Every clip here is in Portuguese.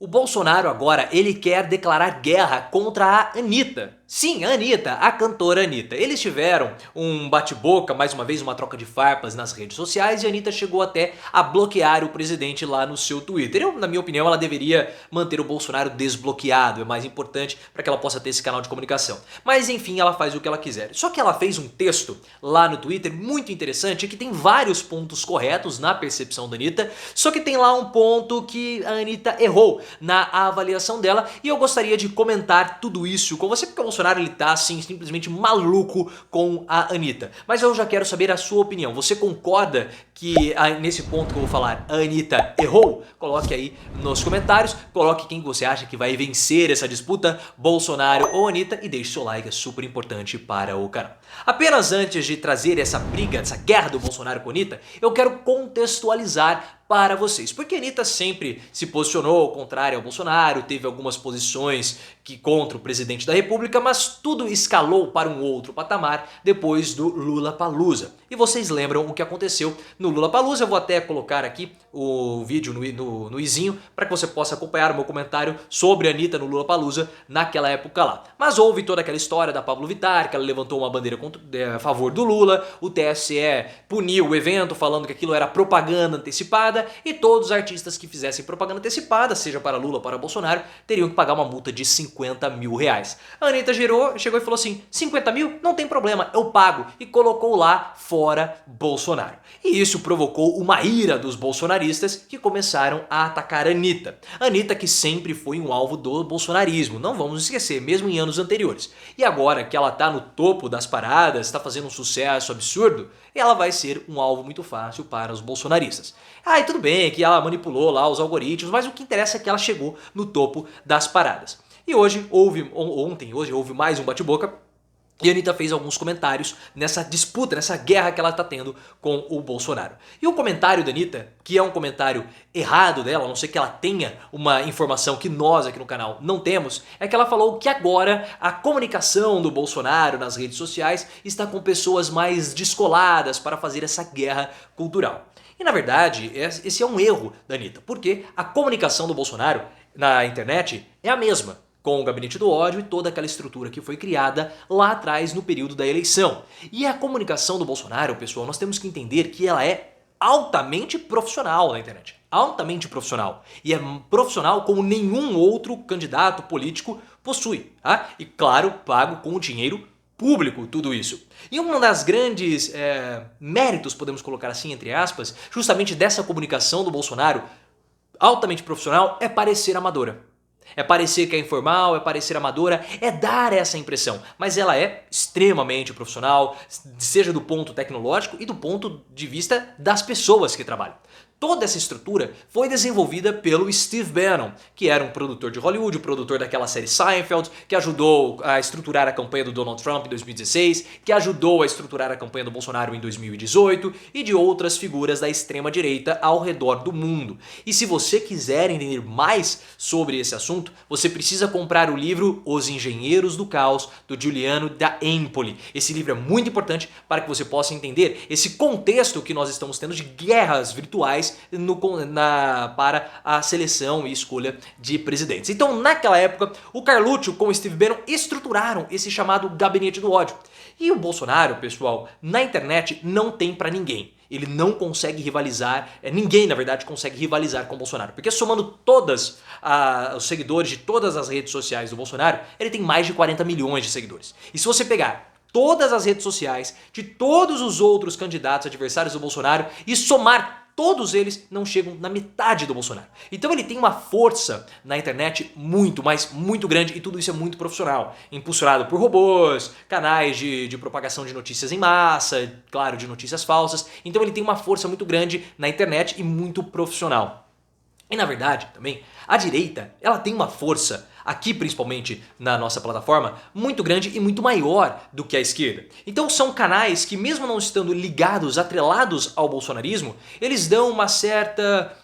O Bolsonaro agora, ele quer declarar guerra contra a Anitta. Sim, a Anitta, a cantora Anitta. Eles tiveram um bate-boca, mais uma vez uma troca de farpas nas redes sociais, e a Anitta chegou até a bloquear o presidente lá no seu Twitter. Na minha opinião, ela deveria manter o Bolsonaro desbloqueado, é mais importante para que ela possa ter esse canal de comunicação. Mas enfim, ela faz o que ela quiser. Só que ela fez um texto lá no Twitter muito interessante, que tem vários pontos corretos na percepção da Anitta, só que tem lá um ponto que a Anitta errou na avaliação dela, e eu gostaria de comentar tudo isso com você, porque o Bolsonaro ele tá assim simplesmente maluco com a Anitta. Mas eu já quero saber a sua opinião. Você concorda que nesse ponto que eu vou falar a Anitta errou? Coloque aí nos comentários, coloque quem você acha que vai vencer essa disputa, Bolsonaro ou Anitta, e deixe seu like, é super importante para o canal. Apenas antes de trazer essa briga, essa guerra do Bolsonaro com a Anitta, eu quero contextualizar para vocês, porque a Anitta sempre se posicionou ao contrário ao Bolsonaro, teve algumas posições que contra o presidente da República, mas tudo escalou para um outro patamar depois do Lollapalooza. E vocês lembram o que aconteceu no Lollapalooza? Eu vou até colocar aqui o vídeo no izinho para que você possa acompanhar o meu comentário sobre a Anitta no Lollapalooza naquela época lá. Mas houve toda aquela história da Pablo Vittar, que ela levantou uma bandeira a favor do Lula, o TSE puniu o evento falando que aquilo era propaganda antecipada, e todos os artistas que fizessem propaganda antecipada, seja para Lula ou para Bolsonaro, teriam que pagar uma multa de 50 mil reais. A Anitta chegou e falou assim, 50 mil? Não tem problema, eu pago, e colocou lá fora Bolsonaro. E isso provocou uma ira dos bolsonaristas que começaram a atacar a Anitta. A Anitta que sempre foi um alvo do bolsonarismo, não vamos esquecer, mesmo em anos anteriores. E agora que ela está no topo das paradas, está fazendo um sucesso absurdo, ela vai ser um alvo muito fácil para os bolsonaristas. E tudo bem que ela manipulou lá os algoritmos, mas o que interessa é que ela chegou no topo das paradas. E hoje houve mais um bate-boca, e a Anitta fez alguns comentários nessa disputa, nessa guerra que ela está tendo com o Bolsonaro. E o comentário da Anitta, que é um comentário errado dela, a não ser que ela tenha uma informação que nós aqui no canal não temos, é que ela falou que agora a comunicação do Bolsonaro nas redes sociais está com pessoas mais descoladas para fazer essa guerra cultural. E na verdade, esse é um erro da Anitta, porque a comunicação do Bolsonaro na internet é a mesma, com o Gabinete do Ódio e toda aquela estrutura que foi criada lá atrás no período da eleição. E a comunicação do Bolsonaro, pessoal, nós temos que entender que ela é altamente profissional na internet. Altamente profissional. E é profissional como nenhum outro candidato político possui. Tá? E claro, pago com o dinheiro público tudo isso. E um das grandes méritos, podemos colocar assim, entre aspas, justamente dessa comunicação do Bolsonaro altamente profissional é parecer amadora. É parecer que é informal, é parecer amadora, é dar essa impressão. Mas ela é extremamente profissional, seja do ponto tecnológico e do ponto de vista das pessoas que trabalham. Toda essa estrutura foi desenvolvida pelo Steve Bannon, que era um produtor de Hollywood, o produtor daquela série Seinfeld, que ajudou a estruturar a campanha do Donald Trump em 2016, que ajudou a estruturar a campanha do Bolsonaro em 2018 e de outras figuras da extrema-direita ao redor do mundo. E se você quiser entender mais sobre esse assunto, você precisa comprar o livro Os Engenheiros do Caos, do Giuliano da Empoli. Esse livro é muito importante para que você possa entender esse contexto que nós estamos tendo de guerras virtuais para a seleção e escolha de presidentes. Então, naquela época, o Carlucci com o Steve Bannon estruturaram esse chamado Gabinete do Ódio. E o Bolsonaro, pessoal, na internet não tem pra ninguém. Ele não consegue rivalizar, ninguém na verdade consegue rivalizar com o Bolsonaro. Porque somando todos os seguidores de todas as redes sociais do Bolsonaro, ele tem mais de 40 milhões de seguidores. E se você pegar todas as redes sociais de todos os outros candidatos adversários do Bolsonaro e somar todos eles não chegam na metade do Bolsonaro. Então ele tem uma força na internet muito, mas muito grande, e tudo isso é muito profissional. Impulsionado por robôs, canais de propagação de notícias em massa, claro, de notícias falsas. Então ele tem uma força muito grande na internet e muito profissional. E na verdade, também, a direita, ela tem uma força, aqui principalmente na nossa plataforma, muito grande e muito maior do que a esquerda. Então são canais que, mesmo não estando ligados, atrelados ao bolsonarismo, eles dão uma certa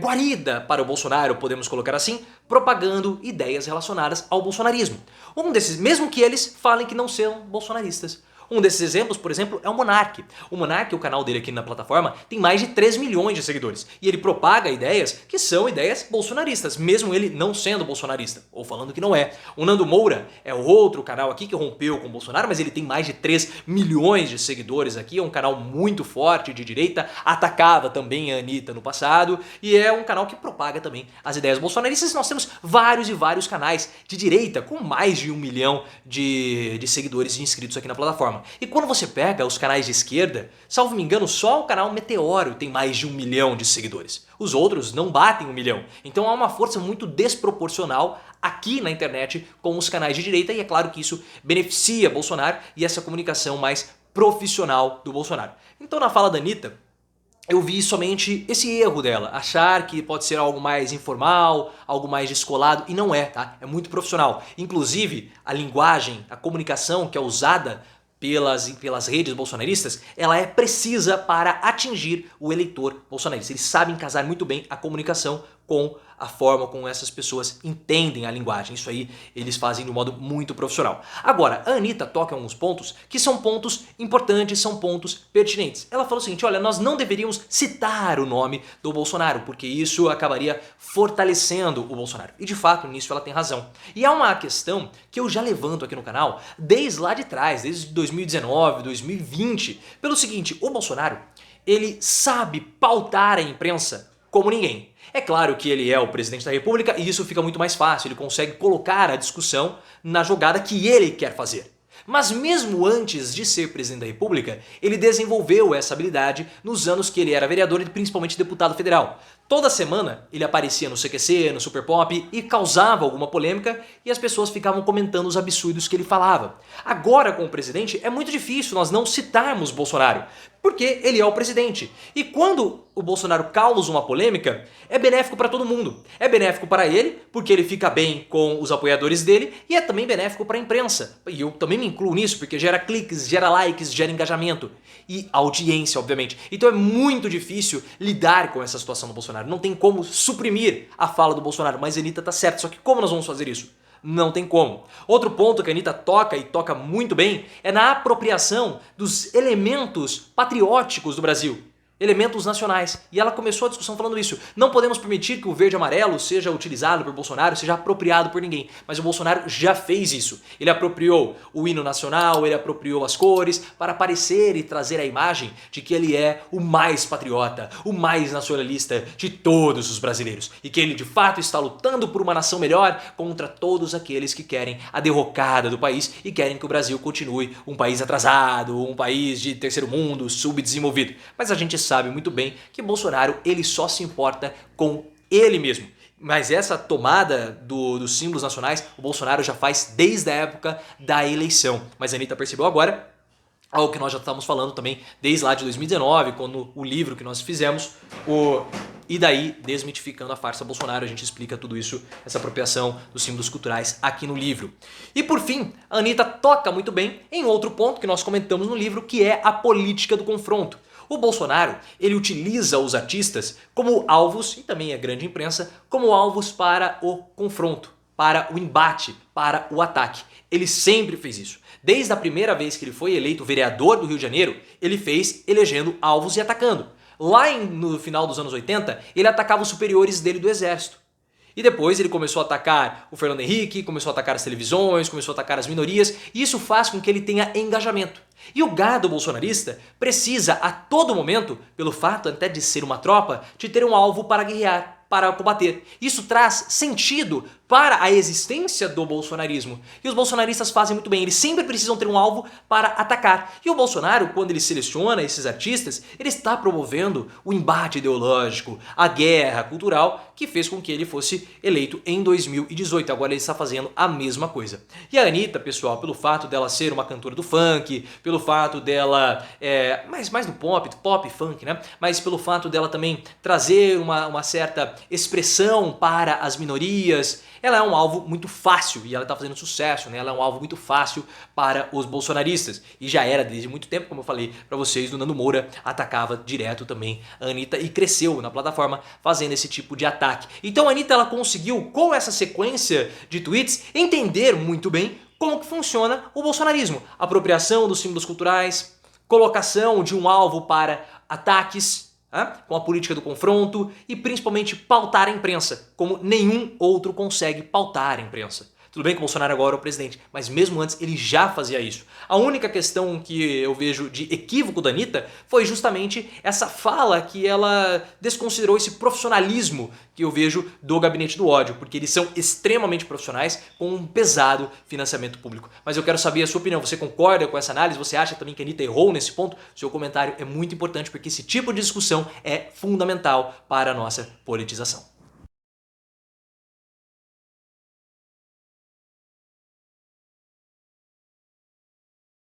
guarida para o Bolsonaro, podemos colocar assim, propagando ideias relacionadas ao bolsonarismo. Um desses, mesmo que eles falem que não são bolsonaristas. Um desses exemplos, por exemplo, é o Monark. O Monark, o canal dele aqui na plataforma, tem mais de 3 milhões de seguidores. E ele propaga ideias que são ideias bolsonaristas, mesmo ele não sendo bolsonarista, ou falando que não é. O Nando Moura é outro canal aqui que rompeu com o Bolsonaro, mas ele tem mais de 3 milhões de seguidores aqui, é um canal muito forte de direita, atacava também a Anitta no passado, e é um canal que propaga também as ideias bolsonaristas. Nós temos vários e vários canais de direita com mais de 1 milhão de seguidores e inscritos aqui na plataforma. E quando você pega os canais de esquerda, salvo me engano, só o canal Meteoro tem mais de 1 milhão de seguidores. Os outros não batem 1 milhão. Então há uma força muito desproporcional aqui na internet com os canais de direita, e é claro que isso beneficia Bolsonaro e essa comunicação mais profissional do Bolsonaro. Então na fala da Anitta, eu vi somente esse erro dela, achar que pode ser algo mais informal, algo mais descolado, e não é, tá? É muito profissional. Inclusive, a linguagem, a comunicação que é usada pelas redes bolsonaristas, ela é precisa para atingir o eleitor bolsonarista. Eles sabem casar muito bem a comunicação com a forma como essas pessoas entendem a linguagem. Isso aí eles fazem de um modo muito profissional. Agora, a Anitta toca em alguns pontos que são pontos importantes, são pontos pertinentes. Ela falou o seguinte: olha, nós não deveríamos citar o nome do Bolsonaro, porque isso acabaria fortalecendo o Bolsonaro. E de fato, nisso ela tem razão. E há uma questão que eu já levanto aqui no canal desde lá de trás, desde 2019, 2020, pelo seguinte: o Bolsonaro, ele sabe pautar a imprensa como ninguém. É claro que ele é o presidente da República e isso fica muito mais fácil, ele consegue colocar a discussão na jogada que ele quer fazer. Mas mesmo antes de ser presidente da República, ele desenvolveu essa habilidade nos anos que ele era vereador e principalmente deputado federal. Toda semana ele aparecia no CQC, no Super Pop e causava alguma polêmica e as pessoas ficavam comentando os absurdos que ele falava. Agora com o presidente é muito difícil nós não citarmos Bolsonaro, porque ele é o presidente. E quando o Bolsonaro causa uma polêmica, é benéfico para todo mundo. É benéfico para ele, porque ele fica bem com os apoiadores dele, e é também benéfico para a imprensa. E eu também me incluo nisso, porque gera cliques, gera likes, gera engajamento. E audiência, obviamente. Então é muito difícil lidar com essa situação do Bolsonaro. Não tem como suprimir a fala do Bolsonaro, mas a Anitta tá certa. Só que como nós vamos fazer isso? Não tem como. Outro ponto que a Anitta toca e toca muito bem é na apropriação dos elementos patrióticos do Brasil. Elementos nacionais. E ela começou a discussão falando isso. Não podemos permitir que o verde e amarelo seja utilizado por Bolsonaro, seja apropriado por ninguém. Mas o Bolsonaro já fez isso. Ele apropriou o hino nacional, ele apropriou as cores para aparecer e trazer a imagem de que ele é o mais patriota, o mais nacionalista de todos os brasileiros. E que ele de fato está lutando por uma nação melhor contra todos aqueles que querem a derrocada do país e querem que o Brasil continue um país atrasado, um país de terceiro mundo, subdesenvolvido. Mas a gente sabe muito bem que Bolsonaro ele só se importa com ele mesmo. Mas essa tomada dos símbolos nacionais, o Bolsonaro já faz desde a época da eleição. Mas a Anitta percebeu agora algo que nós já estávamos falando também desde lá de 2019, quando o livro que nós fizemos, E daí, Desmitificando a Farsa Bolsonaro, a gente explica tudo isso, essa apropriação dos símbolos culturais aqui no livro. E por fim, a Anitta toca muito bem em outro ponto que nós comentamos no livro, que é a política do confronto. O Bolsonaro, ele utiliza os artistas como alvos, e também a grande imprensa, como alvos para o confronto, para o embate, para o ataque. Ele sempre fez isso. Desde a primeira vez que ele foi eleito vereador do Rio de Janeiro, ele fez elegendo alvos e atacando. Lá no final dos anos 80, ele atacava os superiores dele do exército. E depois ele começou a atacar o Fernando Henrique, começou a atacar as televisões, começou a atacar as minorias, e isso faz com que ele tenha engajamento. E o gado bolsonarista precisa a todo momento, pelo fato até de ser uma tropa, de ter um alvo para guerrear, para combater. Isso traz sentido para a existência do bolsonarismo. E os bolsonaristas fazem muito bem, eles sempre precisam ter um alvo para atacar. E o Bolsonaro, quando ele seleciona esses artistas, ele está promovendo o embate ideológico, a guerra cultural, que fez com que ele fosse eleito em 2018. Agora ele está fazendo a mesma coisa. E a Anitta, pessoal, pelo fato dela ser uma cantora do funk, pelo fato dela, mais do pop funk, né? Mas pelo fato dela também trazer uma certa expressão para as minorias, ela é um alvo muito fácil e ela está fazendo sucesso, né? Ela é um alvo muito fácil para os bolsonaristas. E já era desde muito tempo, como eu falei para vocês, o Nando Moura atacava direto também a Anitta e cresceu na plataforma fazendo esse tipo de ataque. Então a Anitta ela conseguiu, com essa sequência de tweets, entender muito bem como que funciona o bolsonarismo. Apropriação dos símbolos culturais, colocação de um alvo para ataques, com a política do confronto e principalmente pautar a imprensa, como nenhum outro consegue pautar a imprensa. Tudo bem que o Bolsonaro agora é o presidente, mas mesmo antes ele já fazia isso. A única questão que eu vejo de equívoco da Anitta foi justamente essa fala que ela desconsiderou esse profissionalismo que eu vejo do Gabinete do Ódio, porque eles são extremamente profissionais com um pesado financiamento público. Mas eu quero saber a sua opinião, você concorda com essa análise? Você acha também que a Anitta errou nesse ponto? Seu comentário é muito importante porque esse tipo de discussão é fundamental para a nossa politização.